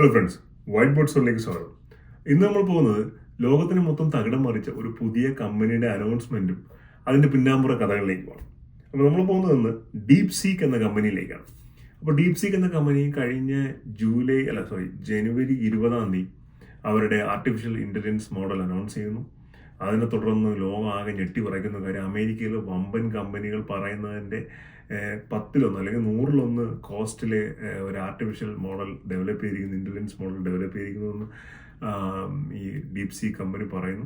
Hello friends, white board സോണിലേക്ക് സ്വാഗതം. ഇന്ന് നമ്മൾ പോകുന്നത് ലോകത്തിന് മൊത്തം തകിടം മറിച്ച ഒരു പുതിയ കമ്പനിയുടെ അനൗൺസ്മെന്റും അതിന്റെ പിന്നാമ്പുറ കഥകളിലേക്ക് പോകണം. അപ്പോൾ നമ്മൾ പോകുന്നത് ഡീപ് സീക്ക് എന്ന കമ്പനിയിലേക്കാണ്. അപ്പോൾ ഡീപ് സീക്ക് എന്ന കമ്പനി കഴിഞ്ഞ ജനുവരി 20 അവരുടെ ആർട്ടിഫിഷ്യൽ ഇന്റലിജൻസ് മോഡൽ അനൗൺസ് ചെയ്യുന്നു. അതിനെ തുടർന്ന് ലോകം ആകെ ഞെട്ടി പറയുന്ന കാര്യം, അമേരിക്കയിലെ വമ്പൻ കമ്പനികൾ പറയുന്നതിൻ്റെ 10 അല്ലെങ്കിൽ 100 കോസ്റ്റിൽ ഒരു ആർട്ടിഫിഷ്യൽ മോഡൽ ഡെവലപ്പ് ചെയ്തിരിക്കുന്നു, ഇന്റലിജൻസ് മോഡൽ ഡെവലപ്പ് ചെയ്തിരിക്കുന്നു ഈ ഡീപ് സീ കമ്പനി പറയുന്നു.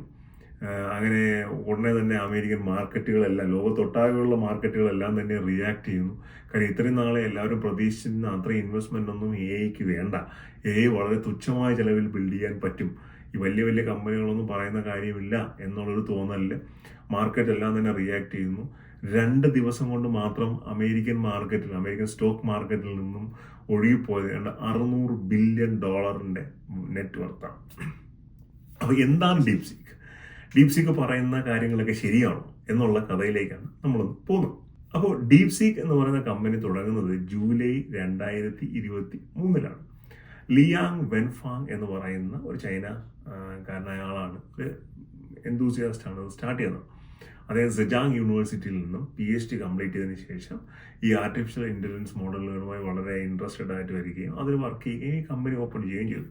അങ്ങനെ ഉടനെ തന്നെ അമേരിക്കൻ മാർക്കറ്റുകളെല്ലാം, ലോകത്തൊട്ടാകെയുള്ള മാർക്കറ്റുകളെല്ലാം തന്നെ റിയാക്ട് ചെയ്യുന്നു. കാര്യം ഇത്രയും നാളെ എല്ലാവരും പ്രതീക്ഷിച്ചിരുന്ന അത്രയും ഇൻവെസ്റ്റ്മെന്റ് ഒന്നും AI വേണ്ട. AI വളരെ തുച്ഛമായ ചിലവിൽ ബിൽഡ് ചെയ്യാൻ പറ്റും, ഈ വലിയ വലിയ കമ്പനികളൊന്നും പറയുന്ന കാര്യമില്ല എന്നുള്ളൊരു തോന്നലിൽ മാർക്കറ്റ് എല്ലാം തന്നെ റിയാക്ട് ചെയ്യുന്നു. 2 ദിവസം കൊണ്ട് മാത്രം അമേരിക്കൻ സ്റ്റോക്ക് മാർക്കറ്റിൽ നിന്നും ഒഴുകിപ്പോയത് $600 ബില്യൺ നെറ്റ് വർത്താണ്. അപ്പോൾ എന്താണ് ഡീപ് സീക്ക്? ഡീപ് സീക്ക് പറയുന്ന കാര്യങ്ങളൊക്കെ ശരിയാണോ എന്നുള്ള കഥയിലേക്കാണ് നമ്മൾ പോകുന്നത്. അപ്പോൾ ഡീപ് സീക്ക് എന്ന് പറയുന്ന കമ്പനി തുടങ്ങുന്നത് ജൂലൈ 2023 ലിയാങ് വെൻഫാങ് എന്ന് പറയുന്ന ഒരു ചൈനക്കാരനായ ആളാണ്, ഒരു എന്തൂസിയാസ്റ്റ് ആണ് സ്റ്റാർട്ട് ചെയ്യുന്നത്. അദ്ദേഹം സെജാങ് യൂണിവേഴ്സിറ്റിയിൽ നിന്നും PhD കംപ്ലീറ്റ് ചെയ്തതിന് ശേഷം ഈ ആർട്ടിഫിഷ്യൽ ഇന്റലിജൻസ് മോഡലുകളുമായി വളരെ ഇൻട്രസ്റ്റഡ് ആയിട്ട് വരികയും അതിൽ വർക്ക് ചെയ്യുകയും ഈ കമ്പനി ഓപ്പൺ ചെയ്യുകയും ചെയ്തു.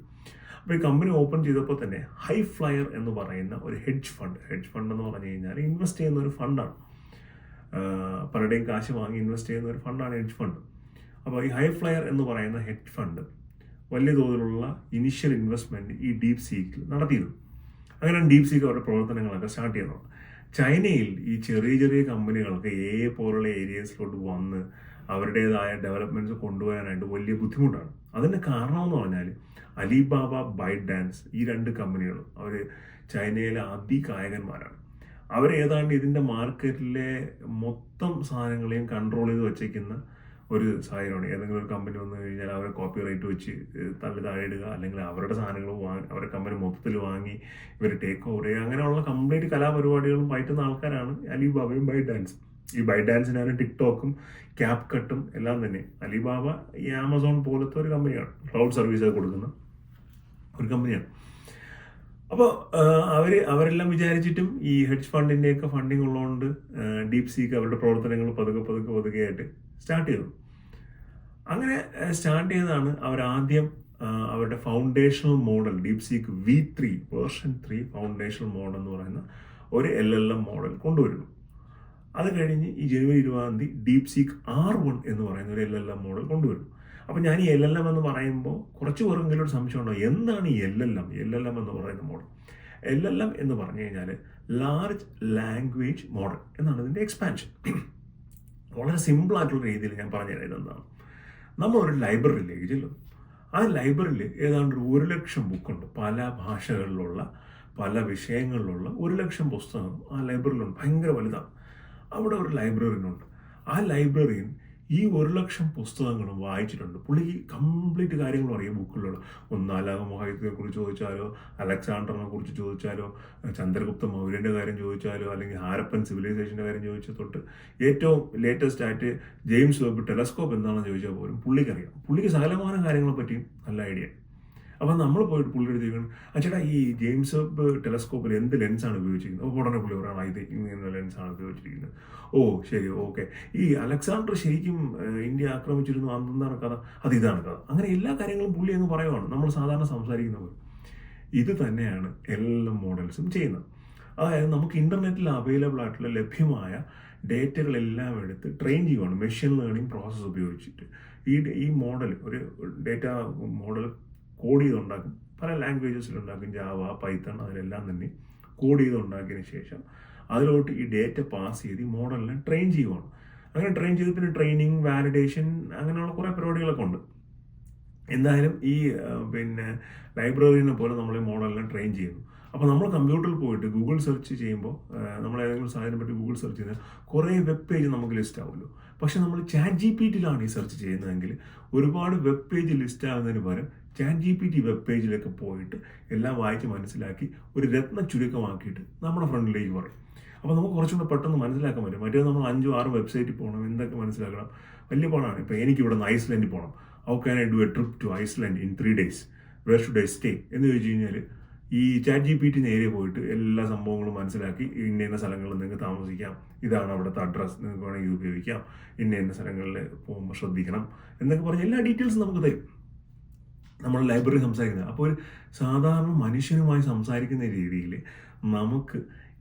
അപ്പോൾ ഈ കമ്പനി ഓപ്പൺ ചെയ്തപ്പോൾ തന്നെ ഹൈ ഫ്ലയർ എന്ന് പറയുന്ന ഒരു ഹെഡ്ജ് ഫണ്ട് എന്ന് പറഞ്ഞു കഴിഞ്ഞാൽ ഇൻവെസ്റ്റ് ചെയ്യുന്ന ഒരു ഫണ്ടാണ്. പലരുടെയും കാശ് വാങ്ങി ഇൻവെസ്റ്റ് ചെയ്യുന്ന ഒരു ഫണ്ടാണ് ഹെഡ്ജ് ഫണ്ട്. അപ്പോൾ ഈ ഹൈ ഫ്ലയർ എന്ന് പറയുന്ന ഹെഡ്ജ് ഫണ്ട് വലിയ തോതിലുള്ള ഇനിഷ്യൽ ഇൻവെസ്റ്റ്മെന്റ് ഈ ഡീപ് സീക്കിൽ നടത്തിയിരുന്നു. അങ്ങനെ ഡീപ് സീക്ക് അവരുടെ പ്രവർത്തനങ്ങളൊക്കെ സ്റ്റാർട്ട് ചെയ്യുന്നത്. ചൈനയിൽ ഈ ചെറിയ ചെറിയ കമ്പനികൾക്ക് AI പോലുള്ള ഏരിയസിലോട്ട് വന്ന് അവരുടേതായ ഡെവലപ്മെന്റ്സ് കൊണ്ടുവരാനായിട്ട് വലിയ ബുദ്ധിമുട്ടാണ്. അതിന് കാരണം എന്ന് പറഞ്ഞാൽ അലിബാബ, ബൈറ്റ്ഡാൻസ്, ഈ 2 കമ്പനികളും അവർ ചൈനയിലെ അതികായകന്മാരാണ്. അവരേതാണ്ട് ഇതിൻ്റെ മാർക്കറ്റിലെ മൊത്തം സാധനങ്ങളെയും കൺട്രോൾ ചെയ്ത് വച്ചേക്കുന്ന ഒരു സാഹചര്യമാണ്. ഏതെങ്കിലും ഒരു കമ്പനി വന്നു കഴിഞ്ഞാൽ അവരെ കോപ്പി റൈറ്റ് വെച്ച് താഴെ ഇടുക, അല്ലെങ്കിൽ അവരുടെ സാധനങ്ങൾ അവരുടെ കമ്പനി മൊത്തത്തിൽ വാങ്ങി ഇവർ ടേക്ക് ഓവർ ചെയ്യുക, അങ്ങനെയുള്ള കംപ്ലീറ്റ് കലാപരിപാടികളും പയറ്റുന്ന ആൾക്കാരാണ് അലിബാബയും ബൈറ്റ്ഡാൻസും. ഈ ബൈറ്റ്ഡാൻസിനാണ് ടിക്ടോക്കും ക്യാപ് കട്ടും എല്ലാം തന്നെ. അലിബാബ ഈ ആമസോൺ പോലത്തെ ഒരു കമ്പനിയാണ്, ക്ലൗഡ് സർവീസ് കൊടുക്കുന്ന ഒരു കമ്പനിയാണ്. അപ്പോൾ അവരെല്ലാം വിചാരിച്ചിട്ടും ഈ ഹെഡ്ജ് ഫണ്ടിൻ്റെയൊക്കെ ഫണ്ടിങ് ഉള്ളതുകൊണ്ട് ഡീപ് സീക്ക് അവരുടെ പ്രവർത്തനങ്ങൾ പതുക്കെ ആയിട്ട് സ്റ്റാർട്ട് ചെയ്തു. അങ്ങനെ സ്റ്റാർട്ട് ചെയ്തതാണ് അവരാദ്യം അവരുടെ foundational model deep seek V3 version 3 foundational model എന്ന് പറയുന്ന ഒരു LLM മോഡൽ കൊണ്ടുവരുന്നു. അത് കഴിഞ്ഞ് ഈ ജനുവരി 20 ഡീപ് സീക്ക് R1 എന്ന് പറയുന്ന ഒരു LLM മോഡൽ കൊണ്ടുവരുന്നു. അപ്പം ഞാൻ ഈ LLM എന്ന് പറയുമ്പോൾ കുറച്ച് പേർക്കെങ്കിലും ഒരു സംശയം ഉണ്ടോ, എന്താണ് ഈ LLM എന്ന് പറയുന്ന മോഡൽ? LLM എന്ന് പറഞ്ഞു കഴിഞ്ഞാൽ ലാർജ് ലാംഗ്വേജ് മോഡൽ എന്നാണ് ഇതിൻ്റെ എക്സ്പാൻഷൻ. വളരെ സിമ്പിളായിട്ടുള്ള രീതിയിൽ ഞാൻ പറഞ്ഞുതരാം ഇതെന്താണ്. നമ്മളൊരു ലൈബ്രറിയിലേക്ക് ചെല്ലും. ആ ലൈബ്രറിയിൽ ഏതാണ്ട് 1,00,000 ബുക്കുണ്ട്, പല ഭാഷകളിലുള്ള പല വിഷയങ്ങളിലുള്ള 1,00,000 പുസ്തകം ആ ലൈബ്രറിയിലുണ്ട്. ഭയങ്കര വലുതാണ്. അവിടെ ഒരു ലൈബ്രറിയനുണ്ട്. ആ ലൈബ്രറിയൻ ഈ 1,00,000 പുസ്തകങ്ങളും വായിച്ചിട്ടുണ്ട്. പുള്ളിക്ക് കംപ്ലീറ്റ് കാര്യങ്ങളും അറിയാം. ബുക്കിലുള്ള 4ാം മഹായുദ്ധത്തെ കുറിച്ച് ചോദിച്ചാലോ, അലക്സാണ്ടറിനെ കുറിച്ച് ചോദിച്ചാലോ, ചന്ദ്രഗുപ്ത മൗര്യന്റെ കാര്യം ചോദിച്ചാലോ, അല്ലെങ്കിൽ ഹാരപ്പൻ സിവിലൈസേഷന്റെ കാര്യം ചോദിച്ചാൽ തൊട്ട് ഏറ്റവും ലേറ്റസ്റ്റ് ആയിട്ട് ജെയിംസ് വെബ് ടെലസ്കോപ്പ് എന്താണെന്ന് ചോദിച്ചാൽ പോലും പുള്ളിക്കറിയാം. പുള്ളിക്ക് സകലമാന കാര്യങ്ങളെ പറ്റിയും നല്ല ഐഡിയ. അപ്പം നമ്മൾ പോയിട്ട് പുള്ളിയുടെ ചോദിക്കണം, ചേട്ടാ ഈ ജെയിംസ് വെബ് ടെലസ്കോപ്പിൽ എന്ത് ലെൻസാണ് ഉപയോഗിച്ചിരിക്കുന്നത്? അപ്പോൾ ഉടനെ പുള്ളി പറയണം, ഇത് ഇങ്ങനെ ലെൻസാണ് ഉപയോഗിച്ചിരിക്കുന്നത്. ഓ ശരി, ഓക്കെ. ഈ അലക്സാണ്ടർ ശരിക്കും ഇന്ത്യ ആക്രമിച്ചിരുന്നു, അതെന്താണ് കഥ? ഇതാണ് കഥ. അങ്ങനെ എല്ലാ കാര്യങ്ങളും പുള്ളി അങ്ങ് പറയുവാണ്, നമ്മൾ സാധാരണ സംസാരിക്കുന്നത്. ഇത് തന്നെയാണ് LLM മോഡൽസും ചെയ്യുന്നത്. അതായത് നമുക്ക് ഇന്റർനെറ്റിൽ അവൈലബിൾ ആയിട്ടുള്ള ലഭ്യമായ ഡേറ്റകളെല്ലാം എടുത്ത് ട്രെയിൻ ചെയ്യുവാണ് മെഷീൻ ലേണിംഗ് പ്രോസസ്സ് ഉപയോഗിച്ചിട്ട്. ഈ മോഡൽ, ഒരു ഡേറ്റ മോഡൽ കോഡ് ചെയ്തുണ്ടാക്കും, പല ലാംഗ്വേജസിലുണ്ടാക്കും, ജാവ, പൈത്തൺ, അതിലെല്ലാം തന്നെ കോഡ് ചെയ്തുണ്ടാക്കിയതിന് ശേഷം അതിലോട്ട് ഈ ഡേറ്റ പാസ് ചെയ്ത് ഈ മോഡലിനെ ട്രെയിൻ ചെയ്യുവാണ്. അങ്ങനെ ട്രെയിൻ ചെയ്ത് പിന്നെ ട്രെയിനിങ്, വാലിഡേഷൻ, അങ്ങനെയുള്ള കുറേ പരിപാടികളൊക്കെ ഉണ്ട്. എന്തായാലും ഈ ലൈബ്രറീനെ പോലെ നമ്മൾ ഈ മോഡലിനെ ട്രെയിൻ ചെയ്യുന്നു. അപ്പോൾ നമ്മൾ കമ്പ്യൂട്ടറിൽ പോയിട്ട് ഗൂഗിൾ സെർച്ച് ചെയ്യുമ്പോൾ, നമ്മൾ ഏതെങ്കിലും സാധനം പറ്റി ഗൂഗിൾ സെർച്ച് ചെയ്താൽ കുറേ വെബ് പേജ് നമുക്ക് ലിസ്റ്റ് ആവുമല്ലോ. പക്ഷെ നമ്മൾ ChatGPTയിലാണ് ഈ സെർച്ച് ചെയ്യുന്നതെങ്കിൽ ഒരുപാട് വെബ് പേജ് ലിസ്റ്റ് ആവുന്നതിന് പകരം ChatGPT വെബ് പേജിലൊക്കെ പോയിട്ട് എല്ലാം വായിച്ച് മനസ്സിലാക്കി ഒരു രത്ന ചുരുക്കമാക്കിയിട്ട് നമ്മുടെ ഫ്രണ്ടിലേക്ക് പറയും. അപ്പോൾ നമുക്ക് കുറച്ചുകൂടെ പെട്ടെന്ന് മനസ്സിലാക്കാൻ പറ്റും. മറ്റേ നമ്മൾ 5-6 വെബ്സൈറ്റിൽ പോകണം, എന്തൊക്കെ മനസ്സിലാക്കണം, വലിയ പാടാണ്. ഇപ്പോൾ എനിക്കിവിടെ നിന്ന് ഐസ്ലാൻഡിൽ പോകണം. How can I do a trip to Iceland in 3 days? Where should I stay എന്ന് ചോദിച്ചു കഴിഞ്ഞാൽ ഈ ChatGPT നേരെ പോയിട്ട് എല്ലാ സംഭവങ്ങളും മനസ്സിലാക്കി ഇന്ന സ്ഥലങ്ങളിൽ നിങ്ങൾക്ക് താമസിക്കാം, ഇതാണ് അവിടുത്തെ അഡ്രസ്സ്, നിങ്ങൾക്ക് വേണമെങ്കിൽ ഇത് ഉപയോഗിക്കാം, ഇന്ന സ്ഥലങ്ങളിൽ പോകുമ്പോൾ ശ്രദ്ധിക്കണം എന്നൊക്കെ പറഞ്ഞ് എല്ലാ ഡീറ്റെയിൽസും നമുക്ക് തരും. നമ്മൾ ലൈബ്രറി സംസാരിക്കുന്നത്. അപ്പോൾ ഒരു സാധാരണ മനുഷ്യനുമായി സംസാരിക്കുന്ന രീതിയിൽ നമുക്ക്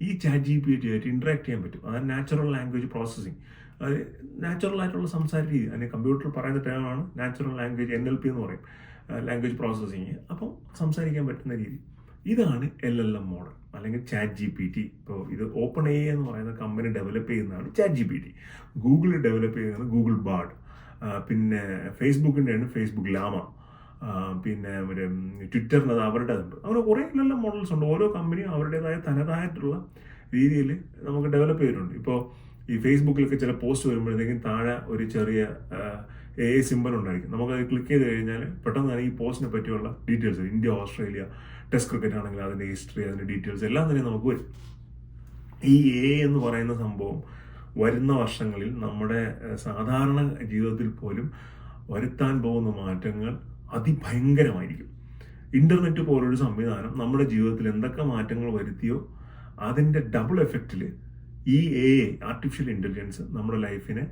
ഈ ChatGPT ആയിട്ട് ഇൻട്രാക്ട് ചെയ്യാൻ പറ്റും. അതായത് നാച്ചുറൽ ലാംഗ്വേജ് പ്രോസസ്സിങ്, അത് നാച്ചുറൽ ആയിട്ടുള്ള സംസാര രീതി. അതിന് കമ്പ്യൂട്ടറിൽ പറയുന്ന ടേമാണ് നാച്ചുറൽ ലാംഗ്വേജ്, NLP എന്ന് പറയും, ലാംഗ്വേജ് പ്രോസസ്സിങ്. അപ്പം സംസാരിക്കാൻ പറ്റുന്ന രീതി. ഇതാണ് LLM മോഡൽ അല്ലെങ്കിൽ ChatGPT. ഇപ്പോൾ ഇത് OpenAI എന്ന് പറയുന്ന കമ്പനി ഡെവലപ്പ് ചെയ്യുന്നതാണ് ChatGPT. ഗൂഗിൾ ഡെവലപ്പ് ചെയ്യുന്നത് ഗൂഗിൾ ബാർഡ്, പിന്നെ ഫേസ്ബുക്കിൻ്റെയാണ് ഫേസ്ബുക്ക് ലാമ, പിന്നെ ഒരു ട്വിറ്ററിന് അത് അവരുടെ ഉണ്ട്. അങ്ങനെ കുറേ LLM മോഡൽസ് ഉണ്ട്. ഓരോ കമ്പനിയും അവരുടേതായ തനതായിട്ടുള്ള രീതിയിൽ നമുക്ക് ഡെവലപ്പ് ചെയ്തിട്ടുണ്ട്. ഇപ്പോൾ ഈ ഫേസ്ബുക്കിലൊക്കെ ചില പോസ്റ്റ് വരുമ്പോഴത്തേക്കും താഴെ ഒരു ചെറിയ AI സിമ്പൽ ഉണ്ടായിരിക്കും. നമുക്കത് ക്ലിക്ക് ചെയ്ത് കഴിഞ്ഞാൽ പെട്ടെന്ന് തന്നെ ഈ പോസ്റ്റിനെ പറ്റിയുള്ള details, India Australia test cricket ആണെങ്കിൽ അതിൻ്റെ ഹിസ്റ്ററി, അതിൻ്റെ ഡീറ്റെയിൽസ് എല്ലാം തന്നെ നമുക്ക് വരും. ഈ AI എന്ന് പറയുന്ന സംഭവം വരുന്ന വർഷങ്ങളിൽ നമ്മുടെ സാധാരണ ജീവിതത്തിൽ പോലും വരുത്താൻ പോകുന്ന മാറ്റങ്ങൾ അതിഭയങ്കരമായിരിക്കും. ഇൻ്റർനെറ്റ് പോലൊരു സംവിധാനം നമ്മുടെ ജീവിതത്തിൽ എന്തൊക്കെ മാറ്റങ്ങൾ വരുത്തിയോ അതിൻ്റെ ഡബിൾ എഫക്റ്റിൽ ഈ AI ആർട്ടിഫിഷ്യൽ ഇൻ്റലിജൻസ് നമ്മുടെ ലൈഫിനെ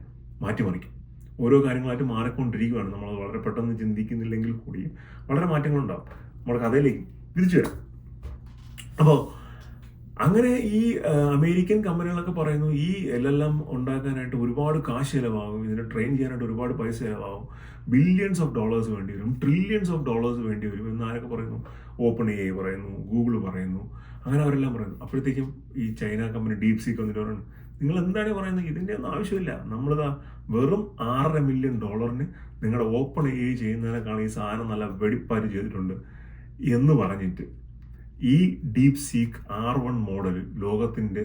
മാറ്റിമറിക്കും. ഓരോ കാര്യങ്ങളായിട്ട് മാറിക്കൊണ്ടിരിക്കുകയാണ്. നമ്മൾ വളരെ പെട്ടെന്ന് ചിന്തിക്കുന്നില്ലെങ്കിൽ കൂടിയും വളരെ മാറ്റങ്ങളുണ്ടാകും. നമ്മുടെ കഥയിലേക്ക് തിരിച്ചു വരാം. അപ്പോൾ അങ്ങനെ ഈ അമേരിക്കൻ കമ്പനികളൊക്കെ പറയുന്നു ഈ LLM ഉണ്ടാക്കാനായിട്ട് ഒരുപാട് കാശ് ചിലവാകും, ഇതിനെ ട്രെയിൻ ചെയ്യാനായിട്ട് ഒരുപാട് പൈസ ചിലവാകും, ബില്യൺസ് ഓഫ് ഡോളേഴ്സ് വേണ്ടി വരും, ട്രില്യൺസ് ഓഫ് ഡോളേഴ്സ് വേണ്ടി വരും എന്ന് ആരൊക്കെ പറയുന്നു? OpenAI പറയുന്നു, ഗൂഗിൾ പറയുന്നു, അങ്ങനെ അവരെല്ലാം പറയുന്നു. അപ്പോഴത്തേക്കും ഈ ചൈന കമ്പനി DeepSeek വന്നിട്ട് പറയുന്നു, നിങ്ങൾ എന്താണ് പറയുന്നത്? ഇതിൻ്റെ ഒന്നും ആവശ്യമില്ല, നമ്മളിതാ വെറും $6.5 മില്യൺ നിങ്ങളുടെ OpenAI ചെയ്യുന്നതിനേക്കാൾ ഈ സാധനം നല്ല വെടിപ്പാര് ചെയ്തിട്ടുണ്ട് എന്ന് പറഞ്ഞിട്ട് ഈ DeepSeek R1 മോഡൽ ലോകത്തിൻ്റെ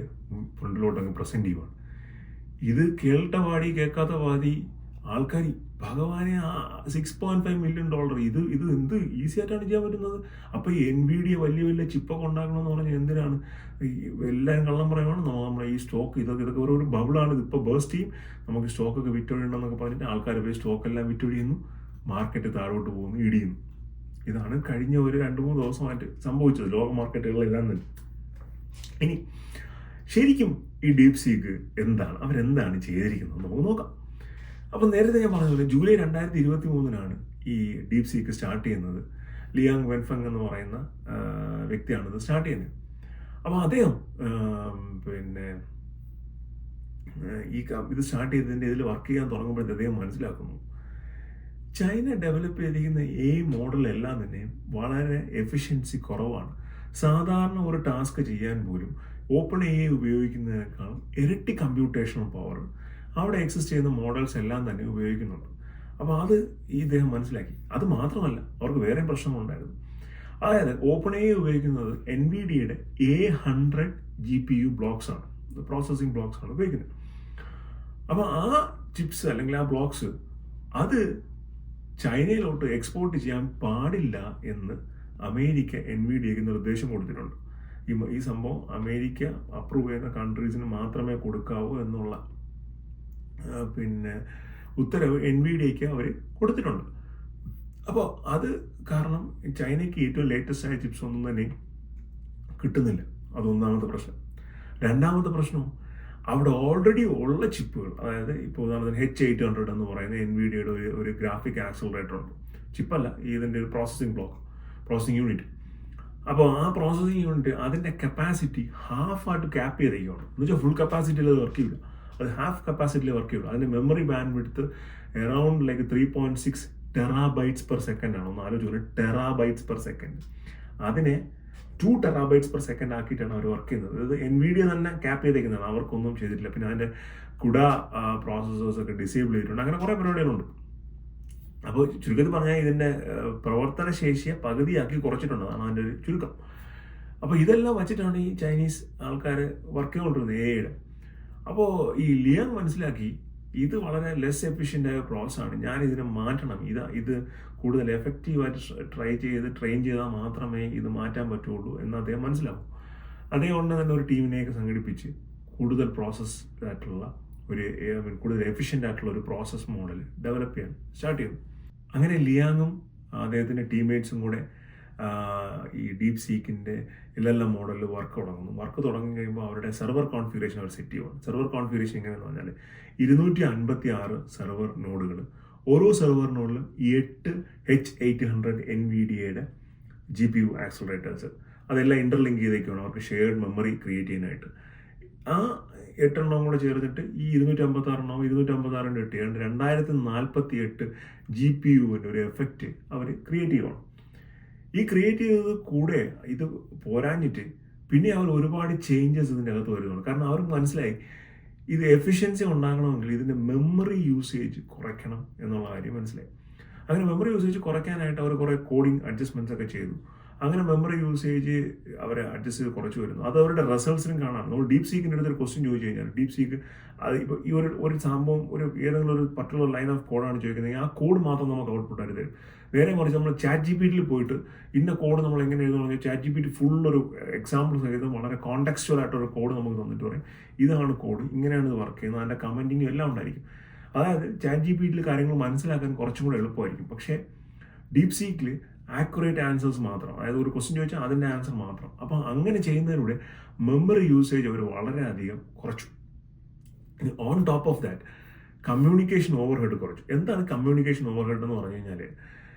ഫ്രണ്ടിലോട്ട് അങ്ങ് പ്രസന്റ് ചെയ്യുവാണ്. ഇത് കേൾട്ട പാടി കേൾക്കാത്ത പാതി ആൾക്കാർ ഭഗവാനെ $6.5 മില്യൺ ഇത് എന്ത് ഈസി ആയിട്ടാണ് ചെയ്യാൻ പറ്റുന്നത്. അപ്പോൾ ഈ NVIDIA വലിയ വലിയ ചിപ്പൊക്കെ ഉണ്ടാക്കണമെന്ന് പറഞ്ഞാൽ എന്തിനാണ്? എല്ലാവരും കള്ളം പറയുവാണ്, നമ്മുടെ ഈ സ്റ്റോക്ക് ഇതൊക്കെ ഒരു ബബിളാണ്, ഇതിപ്പോൾ ബേസ്റ്റ് ചെയ്യും, നമുക്ക് സ്റ്റോക്കൊക്കെ വിറ്റൊഴിയണമെന്നൊക്കെ പറഞ്ഞിട്ട് ആൾക്കാർ പോയി സ്റ്റോക്കെല്ലാം വിറ്റൊഴിയുന്നു, മാർക്കറ്റ് താഴോട്ട് പോകുന്നു, ഇടിയുന്നു. ഇതാണ് കഴിഞ്ഞ ഒരു 2-3 ദിവസമായിട്ട് സംഭവിച്ചത് ലോക മാർക്കറ്റുകളെല്ലാം തന്നെ. ഇനി ശരിക്കും ഈ DeepSeek അവരെന്താണ് ചെയ്തിരിക്കുന്നത് നമുക്ക് നോക്കാം. അപ്പം നേരത്തെ ഞാൻ പറഞ്ഞതുപോലെ ജൂലൈ 2023 ഈ DeepSeek സ്റ്റാർട്ട് ചെയ്യുന്നത്. ലിയാങ് വെൻഫെങ് എന്ന് പറയുന്ന വ്യക്തിയാണ് ഇത് സ്റ്റാർട്ട് ചെയ്യുന്നത്. അപ്പോൾ അദ്ദേഹം പിന്നെ ഇത് സ്റ്റാർട്ട് ചെയ്തതിൻ്റെ ഇതിൽ വർക്ക് ചെയ്യാൻ തുടങ്ങുമ്പോഴത്തെ അദ്ദേഹം മനസ്സിലാക്കുന്നു ചൈന ഡെവലപ്പ് ചെയ്തിരിക്കുന്ന AI മോഡലെല്ലാം തന്നെ വളരെ എഫിഷ്യൻസി കുറവാണ്. സാധാരണ ഒരു ടാസ്ക് ചെയ്യാൻ പോലും OpenAI ഉപയോഗിക്കുന്നതിനേക്കാളും ഇരട്ടി കമ്പ്യൂട്ടേഷണൽ പവർ അവിടെ എക്സിസ്റ്റ് ചെയ്യുന്ന മോഡൽസ് എല്ലാം തന്നെ ഉപയോഗിക്കുന്നുണ്ട്. അപ്പോൾ അത് ഇദ്ദേഹം മനസ്സിലാക്കി. അത് മാത്രമല്ല, അവർക്ക് വേറെ പ്രശ്നങ്ങളുണ്ടായിരുന്നു. അതായത് OpenAI ഉപയോഗിക്കുന്നത് NVIDIAയുടെ A100 GPU ബ്ലോക്സ് ആണ്, പ്രോസസ്സിംഗ് ബ്ലോക്സ് ആണ് ഉപയോഗിക്കുന്നത്. അപ്പോൾ ആ ചിപ്സ് അല്ലെങ്കിൽ ആ ബ്ലോക്സ് അത് ചൈനയിലോട്ട് എക്സ്പോർട്ട് ചെയ്യാൻ പാടില്ല എന്ന് അമേരിക്ക NVIDIAക്ക് നിർദ്ദേശം കൊടുത്തിട്ടുണ്ട്. ഈ സംഭവം അമേരിക്ക അപ്രൂവ് ചെയ്യുന്ന കൺട്രീസിന് മാത്രമേ കൊടുക്കാവൂ എന്നുള്ള പിന്നെ ഉത്തരവ് NVIDIAക്ക് അവർ കൊടുത്തിട്ടുണ്ട്. അപ്പോൾ അത് കാരണം ചൈനയ്ക്ക് ഏറ്റവും ലേറ്റസ്റ്റ് ആയ ചിപ്സ് ഒന്നും തന്നെ കിട്ടുന്നില്ല. അതൊന്നാമത്തെ പ്രശ്നം. രണ്ടാമത്തെ പ്രശ്നം, അവിടെ ഓൾറെഡി ഉള്ള ചിപ്പുകൾ, അതായത് ഇപ്പോൾ ഉദാഹരണത്തിന് H800 എന്ന് പറയുന്ന NVIDIAയുടെ ഒരു ഗ്രാഫിക് ആക്സിലറേറ്റർ ഉണ്ട്. ചിപ്പല്ല, ഇതിൻ്റെ ഒരു പ്രോസസ്സിംഗ് യൂണിറ്റ്. അപ്പോൾ ആ പ്രോസസ്സിംഗ് യൂണിറ്റ് അതിൻ്റെ കപ്പാസിറ്റി ഹാഫായിട്ട് ക്യാപ്പ് ചെയ്തേക്കുകയാണ്. എന്ന് വെച്ചാൽ ഫുൾ കപ്പാസിറ്റിയിൽ അത് വർക്ക് ചെയ്യില്ല, അത് ഹാഫ് കപ്പാസിറ്റിയിൽ വർക്ക് ചെയ്യുള്ളൂ. അതിൻ്റെ memory bandwidth around 3.6 terabytes per second ആണ്. ഒന്ന് ആലോചിക്കുന്നത്, ടെറാബൈറ്റ്സ് പെർ സെക്കൻഡ്. അതിനെ 2 ടെറാബൈറ്റ്സ് പെർ സെക്കൻഡ് ആക്കിയിട്ടാണ് അവർ വർക്ക് ചെയ്യുന്നത്. അത് NVIDIA തന്നെ ക്യാപ്പ് ചെയ്തേക്കുന്നതാണ്, അവർക്കൊന്നും ചെയ്തിട്ടില്ല. പിന്നെ അതിൻ്റെ കുഡ പ്രോസസ്സേഴ്സൊക്കെ ഡിസേബിൾ ചെയ്തിട്ടുണ്ട്. അങ്ങനെ കുറേ പരിപാടികളുണ്ട്. അപ്പോൾ ചുരുക്കത്തിൽ പറഞ്ഞാൽ ഇതിൻ്റെ പ്രവർത്തന ശേഷിയെ പകുതിയാക്കി കുറച്ചിട്ടുണ്ട്. അതാണ് അതിൻ്റെ ഒരു ചുരുക്കം. അപ്പോൾ ഇതെല്ലാം വച്ചിട്ടാണ് ഈ ചൈനീസ് ആൾക്കാർ വർക്ക് ചെയ്തുകൊണ്ടിരുന്നത് AIയുടെ. അപ്പോൾ ഈ ലിയാങ് മനസ്സിലാക്കി ഇത് വളരെ ലെസ് എഫിഷ്യൻ്റ് ആയ പ്രോസസ്സാണ്, ഞാൻ ഇതിനെ മാറ്റണം, ഇത് കൂടുതൽ എഫക്റ്റീവായിട്ട് ട്രെയിൻ ചെയ്താൽ മാത്രമേ ഇത് മാറ്റാൻ പറ്റുള്ളൂ എന്ന് അദ്ദേഹം മനസ്സിലാവും. അദ്ദേഹം കൊണ്ട് തന്നെ ഒരു ടീമിനെയൊക്കെ സംഘടിപ്പിച്ച് കൂടുതൽ പ്രോസസ് ആയിട്ടുള്ള കൂടുതൽ എഫിഷ്യൻ്റ് ആയിട്ടുള്ള ഒരു പ്രോസസ് മോഡൽ ഡെവലപ്പ് ചെയ്യാൻ സ്റ്റാർട്ട് ചെയ്തു. അങ്ങനെ ലിയാങ്ങും അദ്ദേഹത്തിൻ്റെ ടീംമേറ്റ്സും കൂടെ ഈ ഡീപ് സീക്കിൻ്റെ LLM മോഡലിൽ വർക്ക് തുടങ്ങി കഴിയുമ്പോൾ അവരുടെ സെർവർ കോൺഫിഗറേഷൻ അവർ സെറ്റ് ചെയ്യുവാണ്. സെർവർ കോൺഫിഗറേഷൻ എങ്ങനെയാണെന്ന് പറഞ്ഞാൽ 256 സെർവർ നോഡുകൾ, ഓരോ സെർവർ നോഡിലും 8 H800 NVIDIAയുടെ GPU ആക്സലറേറ്റേഴ്സ്, അതെല്ലാം ഇന്റർലിങ്ക് ചെയ്തേക്കാണ് അവർക്ക് ഷെയർഡ് മെമ്മറി ക്രിയേറ്റ് ചെയ്യാനായിട്ട്. ആ 8 കൂടെ ചേർത്തിട്ട് ഈ 256 കിട്ടിയാണ് 2048 GPUവിൻ്റെ ഒരു എഫക്റ്റ് അവർ ക്രിയേറ്റ് ചെയ്യുവാണ്. ഈ ക്രിയേറ്റ് ചെയ്തത് കൂടെ ഇത് പോരാഞ്ഞിട്ട് പിന്നെ അവർ ഒരുപാട് ചേഞ്ചസ് ഇതിൻ്റെ അകത്ത് വരുവാണ്. കാരണം അവർക്ക് മനസ്സിലായി ഇത് എഫിഷ്യൻസി ഉണ്ടാകണമെങ്കിൽ ഇതിൻ്റെ മെമ്മറി യൂസേജ് കുറയ്ക്കണം എന്നുള്ള കാര്യം മനസ്സിലായി. അങ്ങനെ മെമ്മറി യൂസേജ് കുറയ്ക്കാനായിട്ട് അവർ കുറേ കോഡിങ് അഡ്ജസ്റ്റ്മെൻറ്റ്സ് ഒക്കെ ചെയ്തു. അങ്ങനെ മെമ്മറി യൂസേജ് അവരെ അഡ്ജസ്റ്റ് ചെയ്ത് കുറച്ച് വരുന്നു. അത് അവരുടെ റിസൾട്ട്സിനും കാണാം. നമ്മൾ ഡീപ് സീക്കിൻ്റെ അടുത്തൊരു ക്വസ്റ്റ്യൻ ചോദിച്ചു കഴിഞ്ഞാൽ ഡീപ് സീക്ക് അത് ഇപ്പോൾ ഈ ഒരു സംഭവം ഏതെങ്കിലും ഒരു പർട്ടിക്കുലർ ലൈൻ ഓഫ് കോഡാണ് ചോദിക്കുന്നത്, ആ കോഡ് മാത്രം നമുക്ക് ഔട്ട്പുട്ട് ആയിട്ട് തരും. നേരെ മറിച്ച് നമ്മൾ ചാറ്റ് GPT പോയിട്ട് ഇന്ന കോഡ് നമ്മൾ എങ്ങനെ എഴുതണമെങ്കിൽ ചാറ്റ് GPT ഫുൾ ഒരു എക്സാമ്പിൾ സഹിതം വളരെ കോണ്ടെക്സ്റ്റുവൽ ആയിട്ടൊരു കോഡ് നമുക്ക് തന്നിട്ട് പറയും ഇതാണ് കോഡ്, ഇങ്ങനെയാണ് ഇത് വർക്ക് ചെയ്യുന്നത്, അതിൻ്റെ കമൻറ്റിങ്ങും എല്ലാം ഉണ്ടായിരിക്കും. അതായത് ചാറ്റ് GPT കാര്യങ്ങൾ മനസ്സിലാക്കാൻ കുറച്ചും കൂടെ എളുപ്പമായിരിക്കും. പക്ഷേ ഡീപ് സീക്കിൽ ആക്യുറേറ്റ് ആൻസേഴ്സ് മാത്രം, അതായത് ഒരു ക്വസ്റ്റ്യൻ ചോദിച്ചാൽ അതിൻ്റെ ആൻസർ മാത്രം. അപ്പം അങ്ങനെ ചെയ്യുന്നതിലൂടെ മെമ്മറി യൂസേജ് അവർ വളരെയധികം കുറച്ചു. On top of that communication overhead കുറച്ചു. എന്താണ് കമ്മ്യൂണിക്കേഷൻ ഓവർഹെഡ് എന്ന് പറഞ്ഞു കഴിഞ്ഞാൽ,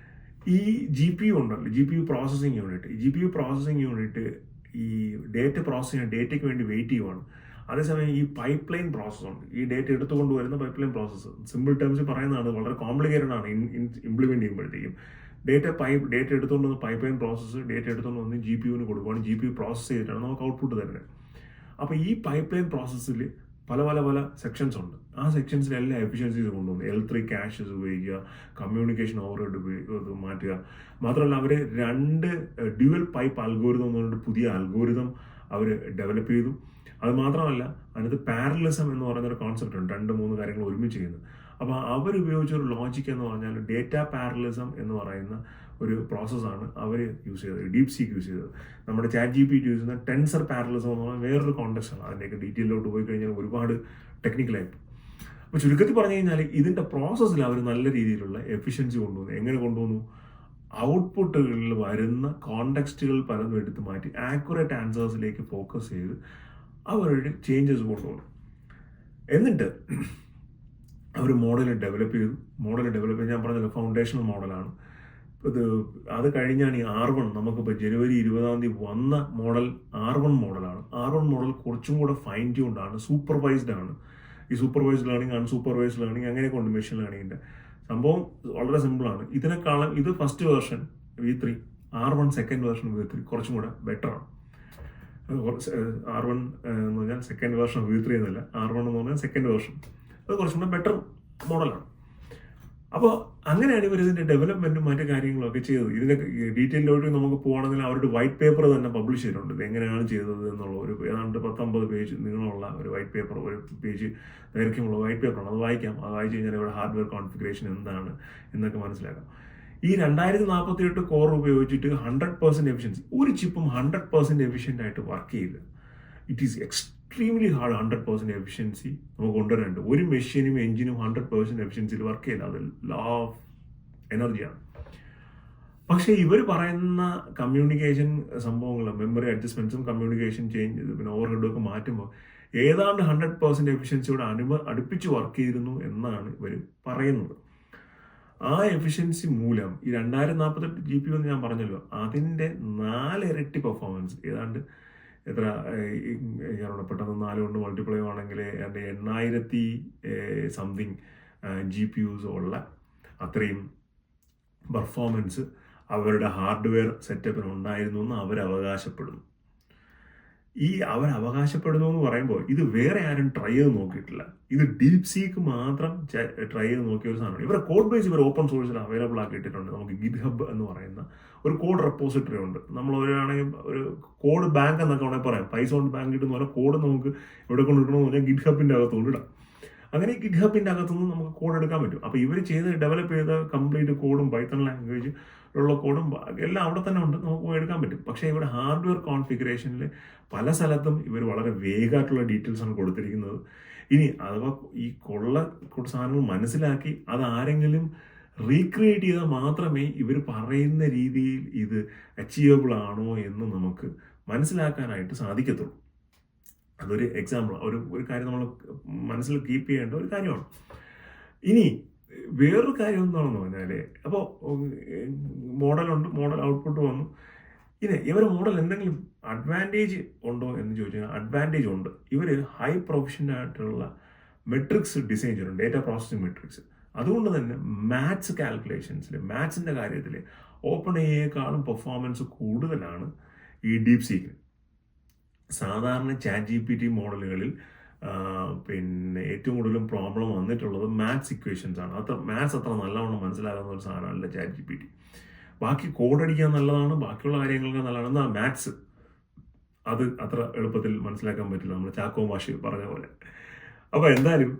ഈ GPU ഉണ്ടല്ലോ, GPU പ്രോസസ്സിങ് യൂണിറ്റ് ഈ ഡേറ്റ പ്രോസസ് ചെയ്യാൻ ഡേറ്റയ്ക്ക് വേണ്ടി വെയിറ്റ് ചെയ്യുവാണ്. അതേസമയം ഈ പൈപ്പ് ലൈൻ പ്രോസസ്സ് ഉണ്ട്, ഈ ഡേറ്റ എടുത്തുകൊണ്ട് വരുന്ന പൈപ്പ് ലൈൻ പ്രോസസ്സ് സിമ്പിൾ ടേംസിൽ പറയുന്നതാണ്, വളരെ കോംപ്ലിക്കേറ്റഡ് ആണ് ഇംപ്ലിമെന്റ് ചെയ്യുമ്പോഴത്തേക്കും. ഡേറ്റ എടുത്തുകൊണ്ട് വന്ന് പൈപ്പ് ലൈൻ പ്രോസസ്സ് ഡേറ്റ എടുത്തുകൊണ്ട് വന്ന് GPUവിന് കൊടുക്കുകയാണ്. GPU പ്രോസസ്സ് ചെയ്തിട്ടാണ് നമുക്ക് ഔട്ട്പുട്ട് തരുന്നത്. അപ്പോൾ ഈ പൈപ്പ് ലൈൻ പ്രോസസ്സിൽ പല സെക്ഷൻസ് ഉണ്ട്. ആ സെക്ഷൻസിലെല്ലാം എഫിഷ്യൻസീസ് കൊണ്ടുവന്നു. L3 ക്യാഷസ് ഉപയോഗിക്കുക, കമ്മ്യൂണിക്കേഷൻ ഓവർഹെഡ് മാറ്റുക. മാത്രമല്ല അവർ 2 ഡ്യുവൽ പൈപ്പ് അൽഗോരിതം എന്ന് പറഞ്ഞിട്ട് പുതിയ അൽഗോരിതം അവർ ഡെവലപ്പ് ചെയ്തു. അത് മാത്രമല്ല അതിനകത്ത് പാരലിസം എന്ന് പറയുന്നൊരു കോൺസെപ്റ്റ് ഉണ്ട്, 2-3 കാര്യങ്ങൾ ഒരുമിച്ച് ചെയ്യുന്നത്. അപ്പോൾ അവരുപയോഗിച്ച ഒരു ലോജിക്ക് എന്ന് പറഞ്ഞാൽ ഡേറ്റ പാരലിസം എന്ന് പറയുന്ന ഒരു പ്രോസസ്സാണ് അവർ യൂസ് ചെയ്തത്, ഡീപ് സീക്ക് യൂസ് ചെയ്തത്. നമ്മുടെ ചാറ്റ് GPT യൂസ് ചെയ്യുന്ന ടെൻസർ പാരലിസം എന്ന് പറഞ്ഞാൽ വേറൊരു കോണ്ടെക്സ്റ്റ് ആണ്. അതിൻ്റെയൊക്കെ ഡീറ്റെയിലോട്ട് പോയി കഴിഞ്ഞാൽ ഒരുപാട് ടെക്നിക്കലായിട്ട്. അപ്പോൾ ചുരുക്കത്തിൽ പറഞ്ഞു കഴിഞ്ഞാൽ ഇതിൻ്റെ പ്രോസസ്സിൽ അവർ നല്ല രീതിയിലുള്ള എഫിഷ്യൻസി കൊണ്ടുവന്നു. എങ്ങനെ കൊണ്ടുവന്നു? ഔട്ട്പുട്ടുകളിൽ വരുന്ന കോണ്ടെക്സ്റ്റുകൾ പലതും എടുത്ത് മാറ്റി ആക്യുറേറ്റ് ആൻസേഴ്സിലേക്ക് ഫോക്കസ് ചെയ്ത് അവരുടെ ചേഞ്ചസ് കൊണ്ടുവന്നു. എന്നിട്ട് അവർ മോഡൽ ഡെവലപ്പ് ചെയ്തു. ഞാൻ പറഞ്ഞല്ലോ ഫൗണ്ടേഷണൽ മോഡലാണ് അത് കഴിഞ്ഞാണ് ഈ R1 നമുക്കിപ്പോൾ ജനുവരി 20 വന്ന മോഡൽ R1 മോഡലാണ്. R1 മോഡൽ കുറച്ചും കൂടെ ഫൈൻ ട്യൂൺഡ് ആണ്, സൂപ്പർവൈസ്ഡ് ആണ്. ഈ സൂപ്പർവൈസ്ഡ് ലേണിംഗ്, അൺസൂപ്പർവൈസ്ഡ് ലേണിംഗ് അങ്ങനെയൊക്കെ ഉണ്ട് മെഷീൻ ലേണിംഗിൻ്റെ. സംഭവം വളരെ സിമ്പിളാണ്. ഇതിനേക്കാളും ഇത് first version V3, R1 second version V3 കുറച്ചും കൂടെ ബെറ്ററാണ്. R1 എന്ന് പറഞ്ഞാൽ സെക്കൻഡ് വേർഷൻ V3 എന്നല്ല, R1 എന്ന് പറഞ്ഞാൽ സെക്കൻഡ് വേർഷൻ, അത് കുറച്ചും കൂടെ ബെറ്റർ മോഡലാണ്. അപ്പോൾ അങ്ങനെയാണ് ഇവർ ഇതിൻ്റെ ഡെവലപ്മെൻറ്റും മറ്റു കാര്യങ്ങളൊക്കെ ചെയ്തത്. ഇതിൻ്റെ ഡീറ്റെയിലോട്ട് നമുക്ക് പോകുകയാണെങ്കിൽ അവരുടെ വൈറ്റ് പേപ്പർ തന്നെ പബ്ലിഷ് ചെയ്തിട്ടുണ്ട്, ഇത് എങ്ങനെയാണ് ചെയ്തത് എന്നുള്ള ഒരു ഏതാണ്ട് 19 പേജ് നീളമുള്ള ഒരു വൈറ്റ് പേപ്പർ, ഒരു പേജ് ദൈർഘ്യമുള്ള വൈറ്റ് പേപ്പറാണ്. അത് വായിക്കാം. അത് വായിച്ചു കഴിഞ്ഞാൽ ഇവിടെ ഹാർഡ്വെയർ കോൺഫിഗറേഷൻ എന്താണ് എന്നൊക്കെ മനസ്സിലാക്കാം. ഈ 2048 കോർ ഉപയോഗിച്ചിട്ട് 100% എഫിഷ്യൻസി, ഒരു ചിപ്പും 100% എഫിഷ്യൻ്റ് ആയിട്ട് വർക്ക് ചെയ്യില്ല. It is extremely hard 100% efficiency നമുക്ക് കൊണ്ടുവരാനുണ്ട്. ഒരു മെഷീനും എഞ്ചിനും 100% എഫിഷ്യൻസിയിൽ വർക്ക് ചെയ്യില്ല. അത് ലോ ഓഫ് എനർജിയാണ്. പക്ഷേ ഇവർ പറയുന്ന കമ്മ്യൂണിക്കേഷൻ സംഭവങ്ങൾ, മെമ്മറി അഡ്ജസ്റ്റ്മെൻറ്റ്സും കമ്മ്യൂണിക്കേഷൻ ചേഞ്ച് പിന്നെ ഓവർഹെഡും ഒക്കെ മാറ്റുമ്പോൾ ഏതാണ്ട് 100% എഫിഷ്യൻസിയോട് അടുപ്പിച്ച് വർക്ക് ചെയ്തിരുന്നു എന്നാണ് ഇവർ പറയുന്നത്. ആ എഫിഷ്യൻസി മൂലം ഈ 2048 GPU എന്ന് ഞാൻ പറഞ്ഞല്ലോ, അതിൻ്റെ 4 ഇരട്ടി പെർഫോമൻസ്, ഏതാണ്ട് എത്ര പെട്ടെന്ന് 4 കൊണ്ട് മൾട്ടിപ്ലൈ ആണെങ്കിൽ എൻ്റെ 8000 സംതിങ് GPUs ഉള്ള അത്രയും പെർഫോമൻസ് അവരുടെ ഹാർഡ്വെയർ സെറ്റപ്പിന് ഉണ്ടായിരുന്നു എന്ന് അവർ അവകാശപ്പെടുന്നു. അവർ അവകാശപ്പെടുന്നു എന്ന് പറയുമ്പോൾ ഇത് വേറെ ആരും ട്രൈ ചെയ്ത് നോക്കിയിട്ടില്ല. ഇത് ഡീപ് സീക്ക് മാത്രം ട്രൈ ചെയ്ത് നോക്കിയ ഒരു സാധനമാണ്. ഇവരുടെ കോഡ് ബേസ് ഇവർ ഓപ്പൺ സോഴ്സിൽ അവൈലബിൾ ആക്കിയിട്ടുണ്ട്. നമുക്ക് GitHub എന്ന് പറയുന്ന ഒരു കോഡ് റെപ്പോസിറ്ററി ഉണ്ട്. നമ്മൾ ഒരാണെങ്കിൽ ഒരു കോഡ് ബാങ്ക് എന്നൊക്കെ വേണമെങ്കിൽ പറയാം. പൈസോൺ ബാങ്ക് കിട്ടുന്ന പോലെ കോഡ് നമുക്ക് എവിടെ കൊണ്ട് ഇടണമെന്ന് പറഞ്ഞാൽ GitHubൻ്റെ അകത്തുകൊണ്ട് ഇടാം. അങ്ങനെ GitHubൻ്റെ അകത്തുനിന്ന് നമുക്ക് കോഡ് എടുക്കാൻ പറ്റും. അപ്പോൾ ഇവർ ഡെവലപ്പ് ചെയ്ത കംപ്ലീറ്റ് കോഡും പൈത്തൺ ലാംഗ്വേജ് ഉള്ള കോഡും എല്ലാം അവിടെ തന്നെ ഉണ്ട്, നമുക്ക് എടുക്കാൻ പറ്റും. പക്ഷേ ഇവിടെ ഹാർഡ്വെയർ കോൺഫിഗറേഷനിൽ പല സ്ഥലത്തും ഇവർ വളരെ വേഗമായിട്ടുള്ള ഡീറ്റെയിൽസ് ആണ് കൊടുത്തിരിക്കുന്നത്. ഇനി അഥവാ ഈ സാധനങ്ങൾ മനസ്സിലാക്കി അത് ആരെങ്കിലും റീക്രിയേറ്റ് ചെയ്താൽ മാത്രമേ ഇവർ പറയുന്ന രീതിയിൽ ഇത് അച്ചീവബിൾ ആണോ എന്ന് നമുക്ക് മനസ്സിലാക്കാനായിട്ട് സാധിക്കത്തുള്ളൂ. അതൊരു എക്സാമ്പിൾ, ഒരു കാര്യം നമ്മൾ മനസ്സിൽ കീപ്പ് ചെയ്യേണ്ട ഒരു കാര്യമാണ്. ഇനി വേറൊരു കാര്യം എന്താണെന്ന് പറഞ്ഞാൽ, അപ്പോൾ മോഡലുണ്ട്, മോഡൽ ഔട്ട്പുട്ട് വന്നു. ഇനി ഇവരുടെ മോഡൽ എന്തെങ്കിലും അഡ്വാൻറ്റേജ് ഉണ്ടോ എന്ന് ചോദിച്ചാൽ അഡ്വാൻറ്റേജ് ഉണ്ട്. ഇവർ ഹൈ പ്രൊഫഷണൽ ആയിട്ടുള്ള മെട്രിക്സ് ഡിസൈൻ ചെയ്തിട്ടുണ്ട്, ഡേറ്റ പ്രോസസ്സിംഗ് മെട്രിക്സ്. അതുകൊണ്ട് തന്നെ മാത്സ് കാൽക്കുലേഷൻസിൽ, മാത്സിൻ്റെ കാര്യത്തിൽ ഓപ്പൺ എയേക്കാളും പെർഫോമൻസ് കൂടുതലാണ് ഈ ഡീപ് സീക്കിന്. സാധാരണ ചാറ്റ് GPT മോഡലുകളിൽ പിന്നെ ഏറ്റവും കൂടുതലും പ്രോബ്ലം വന്നിട്ടുള്ളത് മാത്സ് ഇക്വേഷൻസ് ആണ്. മാത്സ് അത്ര നല്ലവണ്ണം മനസ്സിലാകുന്ന ഒരു സാധനമല്ല ചാറ്റ് GPT. ബാക്കി കോഡ് അടിക്കാൻ നല്ലതാണ്, ബാക്കിയുള്ള കാര്യങ്ങൾക്ക് നല്ലതാണ്. എന്നാൽ മാത്സ് അത് അത്ര എളുപ്പത്തിൽ മനസ്സിലാക്കാൻ പറ്റില്ല, നമ്മൾ ചാക്കോ മാഷി പറഞ്ഞ പോലെ. അപ്പോൾ എന്തായാലും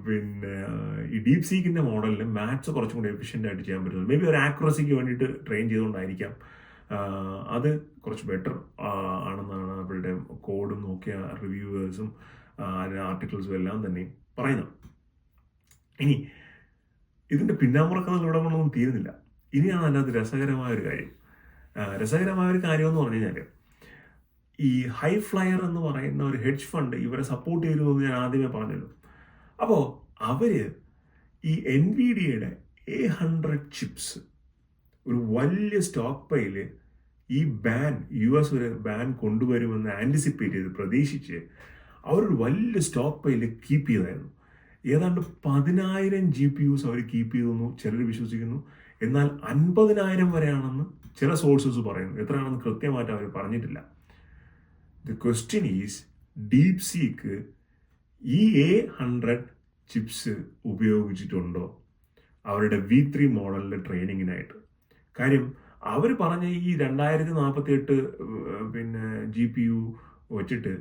പിന്നെ ഈ ഡീപ് സീക്കിൻ്റെ മോഡലിന് മാത്സ് കുറച്ചും കൂടി എഫിഷ്യൻ്റ് ആയിട്ട് ചെയ്യാൻ പറ്റുന്നത്. മേ ബി ഒരു ആക്യുറസിക്ക് വേണ്ടിയിട്ട് ട്രെയിൻ ചെയ്തുകൊണ്ടായിരിക്കാം അത് കുറച്ച് ബെറ്റർ ആണെന്നാണ് അവരുടെ കോഡും നോക്കിയ റിവ്യൂവേഴ്സും അതിൻ്റെ ആർട്ടിക്കിൾസും എല്ലാം തന്നെ പറയുന്നത്. ഇനി ഇതിൻ്റെ പിന്നാമ്പുറക്കഥകൾ ഇവിടെ കൊണ്ടൊന്നും തീരുന്നില്ല. ഇനിയാണ് അതിനകത്ത് രസകരമായ ഒരു കാര്യം. രസകരമായ ഒരു കാര്യം എന്ന് പറഞ്ഞു കഴിഞ്ഞാൽ, ഈ ഹൈ ഫ്ലയർ എന്ന് പറയുന്ന ഒരു ഹെഡ്ജ് ഫണ്ട് ഇവരെ സപ്പോർട്ട് ചെയ്തിരുന്നു എന്ന് ഞാൻ ആദ്യമേ പറഞ്ഞല്ലോ. അപ്പോൾ അവർ ഈ NVIDIAയുടെ A100 ചിപ്സ് ഒരു വലിയ സ്റ്റോക്ക് പൈല് ഈ US ഒരു ബാൻ കൊണ്ടുവരുമെന്ന് ആൻറ്റിസിപ്പേറ്റ് ചെയ്ത് പ്രതീക്ഷിച്ച് അവരൊരു വലിയ സ്റ്റോക്ക് പൈല് കീപ്പ് ചെയ്തായിരുന്നു. ഏതാണ്ട് 10,000 GPUs അവർ കീപ്പ് ചെയ്തെന്നു ചിലർ വിശ്വസിക്കുന്നു. എന്നാൽ 50,000 വരെയാണെന്ന് ചില സോഴ്സസ് പറയുന്നു. എത്രയാണെന്ന് കൃത്യമായിട്ട് അവർ പറഞ്ഞിട്ടില്ല. The question is, deep seek ഈ A100 ചിപ്സ് ഉപയോഗിച്ചിട്ടുണ്ടോ അവരുടെ V3 മോഡലിൻ്റെ ട്രെയിനിങ്ങിനായിട്ട്? കാര്യം അവർ പറഞ്ഞ ഈ 2048 പിന്നെ GPU വെച്ചിട്ട്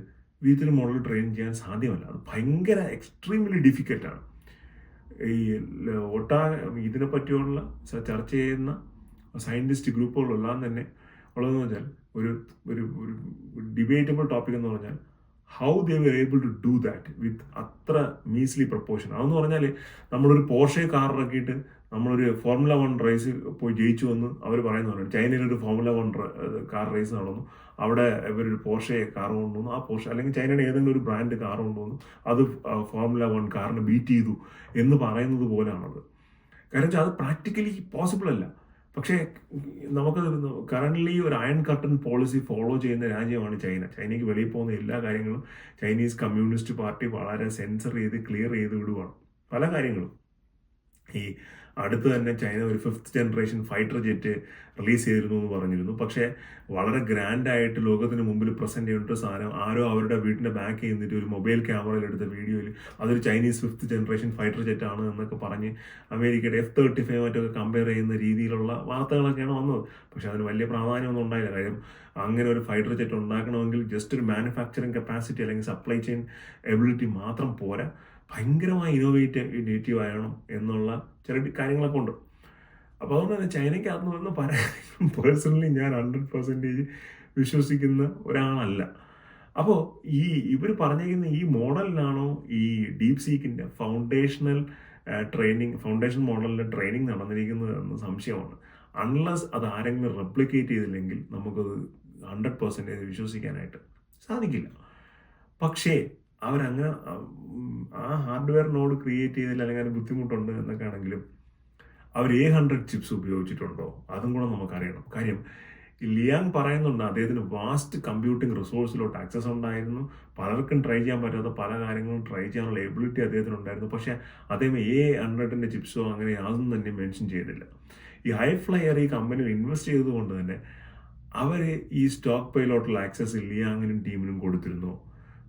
V3 മോഡൽ ട്രെയിൻ ചെയ്യാൻ സാധ്യമല്ല. അത് ഭയങ്കര എക്സ്ട്രീംലി ഡിഫിക്കൽട്ടാണ്. ഈ ഇതിനെ പറ്റിയുള്ള ചർച്ച ചെയ്യുന്ന സയൻറ്റിസ്റ്റ് ഗ്രൂപ്പുകളെല്ലാം തന്നെ ഉള്ളതെന്ന് വെച്ചാൽ ഒരു ഒരു ഡിബേറ്റബിൾ ടോപ്പിക് എന്ന് പറഞ്ഞാൽ how they were able to do that with അത്ര മീസ്ലി പ്രപ്പോർഷൻ. അതെന്ന് പറഞ്ഞാൽ നമ്മളൊരു പോർഷെ കാർ ഇറക്കിയിട്ട് നമ്മളൊരു Formula 1 റേസ് പോയി ജയിച്ചു എന്ന് അവർ പറയുന്നതാണ്. ചൈനയിലൊരു Formula 1 കാർ റേസ് നടന്നു, അവിടെ ഇവരൊരു പോർഷെ കാർ കൊണ്ടുവന്നു. ആ പോർഷെ അല്ലെങ്കിൽ ചൈനയുടെ ഏതെങ്കിലും ഒരു ബ്രാൻഡ് കാർ കൊണ്ടുവന്നു, അത് Formula 1 കാറിനെ ബീറ്റ് ചെയ്തു എന്ന് പറയുന്നത് പോലെയാണത്. കാരണം വെച്ചാൽ അത് പ്രാക്ടിക്കലി പോസിബിൾ അല്ല. പക്ഷേ നമുക്ക് കറൻ്റ്ലി ഒരു അയൺ കർട്ടൻ പോളിസി ഫോളോ ചെയ്യുന്ന രാജ്യമാണ് ചൈന. ചൈനയ്ക്ക് വെളിയിൽ പോകുന്ന എല്ലാ കാര്യങ്ങളും ചൈനീസ് കമ്മ്യൂണിസ്റ്റ് പാർട്ടി വളരെ സെൻസർ ചെയ്ത് ക്ലിയർ ചെയ്ത് വിടുവാണ് പല കാര്യങ്ങളും. ഈ അടുത്ത് തന്നെ ചൈന ഒരു 5th generation fighter jet release ചെയ്തിരുന്നു എന്ന് പറഞ്ഞിരുന്നു. പക്ഷേ വളരെ ഗ്രാൻഡായിട്ട് ലോകത്തിന് മുമ്പിൽ പ്രസൻറ്റ് ചെയ്യേണ്ട സാധനം ആരോ അവരുടെ വീടിൻ്റെ ബാക്ക് ചെയ്യുന്നിട്ട് ഒരു മൊബൈൽ ക്യാമറയിൽ എടുത്ത വീഡിയോയിൽ അതൊരു ചൈനീസ് 5th ജനറേഷൻ ഫൈറ്റർ ജെറ്റാണ് എന്നൊക്കെ പറഞ്ഞ് അമേരിക്കയുടെ F-35 മറ്റൊക്കെ കമ്പയർ ചെയ്യുന്ന രീതിയിലുള്ള വാർത്തകളൊക്കെയാണ് വന്നത്. പക്ഷേ അതിന് വലിയ പ്രാധാന്യമൊന്നും ഉണ്ടായില്ല. കാര്യം അങ്ങനെ ഒരു ഫൈറ്റർ ജെറ്റ് ഉണ്ടാക്കണമെങ്കിൽ ജസ്റ്റ് ഒരു മാനുഫാക്ചറിങ് കപ്പാസിറ്റി അല്ലെങ്കിൽ സപ്ലൈ ചെയിൻ എബിലിറ്റി മാത്രം പോരാ, ഭയങ്കരമായി ഇന്നോവേറ്റീവ് ആകണം എന്നുള്ള ചില കാര്യങ്ങളൊക്കെ ഉണ്ട്. അപ്പോൾ അതുകൊണ്ട് തന്നെ ചൈനയ്ക്ക് അകത്ത് നിന്ന് പല പേഴ്സണലി ഞാൻ 100% വിശ്വസിക്കുന്ന ഒരാളല്ല. അപ്പോൾ ഇവർ പറഞ്ഞിരിക്കുന്ന ഈ മോഡലിനാണോ ഈ ഡീപ് സീക്കിൻ്റെ ഫൗണ്ടേഷൻ മോഡലിൻ്റെ ട്രെയിനിങ് നടന്നിരിക്കുന്നത് എന്ന് സംശയമാണ്. അൺലെസ് അത് ആരെങ്കിലും റെപ്ലിക്കേറ്റ് ചെയ്തില്ലെങ്കിൽ നമുക്കത് 100% വിശ്വസിക്കാനായിട്ട് സാധിക്കില്ല. പക്ഷേ അവരങ്ങനെ ആ ഹാർഡ്വെയർ നോഡ് ക്രിയേറ്റ് ചെയ്തില്ല അല്ലെങ്കിൽ അതിന് ബുദ്ധിമുട്ടുണ്ട് എന്നൊക്കെ ആണെങ്കിലും അവർ A100 ചിപ്സ് ഉപയോഗിച്ചിട്ടുണ്ടോ അതും കൂടെ നമുക്കറിയണം. കാര്യം ലിയാങ് പറയുന്നുണ്ട് അദ്ദേഹത്തിന് വാസ്റ്റ് കമ്പ്യൂട്ടിംഗ് റിസോഴ്സിലോട്ട് ആക്സസ് ഉണ്ടായിരുന്നു, പലർക്കും ട്രൈ ചെയ്യാൻ പറ്റാത്ത പല കാര്യങ്ങളും ട്രൈ ചെയ്യാനുള്ള എബിലിറ്റി അദ്ദേഹത്തിന് ഉണ്ടായിരുന്നു. പക്ഷേ അദ്ദേഹം A100 ചിപ്സോ അങ്ങനെ യാതൊന്നും തന്നെ മെൻഷൻ ചെയ്തില്ല. ഈ ഹൈ ഫ്ലയർ ഈ കമ്പനിയിൽ ഇൻവെസ്റ്റ് ചെയ്തുകൊണ്ട് തന്നെ അവർ ഈ സ്റ്റോക്ക് പൈലോട്ടുള്ള ആക്സസ് ലിയാങ്ങിനും ടീമിനും കൊടുത്തിരുന്നോ,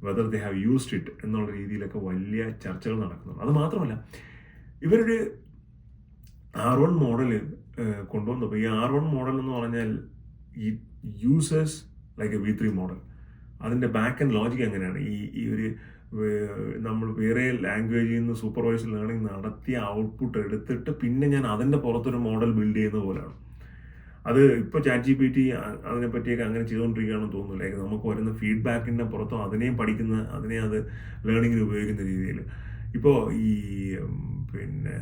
whether they have used it എന്നുള്ള രീതിയിലൊക്കെ വലിയ ചർച്ചകൾ നടക്കുന്നുണ്ട്. അത് മാത്രമല്ല, ഇവരൊരു R1 മോഡൽ കൊണ്ടുവന്നപ്പോൾ ഈ R1 മോഡൽ എന്ന് പറഞ്ഞാൽ ഈ യൂസേഴ്സ് ലൈക്ക് V3 മോഡൽ അതിൻ്റെ ബാക്ക് ആൻഡ് ലോജിക് എങ്ങനെയാണ്, ഈ ഒരു നമ്മൾ വേറെ ലാംഗ്വേജിൽ നിന്ന് സൂപ്പർവൈസ്ഡ് ലേണിംഗ് നടത്തിയ ഔട്ട്പുട്ട് എടുത്തിട്ട് പിന്നെ ഞാൻ അതിൻ്റെ പുറത്തൊരു മോഡൽ ബിൽഡ് ചെയ്യുന്ന പോലെയാണ്. അത് ഇപ്പോൾ ചാറ്റ് GPT അതിനെപ്പറ്റിയൊക്കെ അങ്ങനെ ചെയ്തുകൊണ്ടിരിക്കുകയാണെന്ന് തോന്നുന്നു. ലൈക്ക് നമുക്ക് വരുന്ന ഫീഡ്ബാക്കിൻ്റെ പുറത്തും അതിനെയും പഠിക്കുന്ന, അതിനെ അത് ലേണിങ്ങിന് ഉപയോഗിക്കുന്ന രീതിയിൽ. ഇപ്പോൾ ഈ പിന്നെ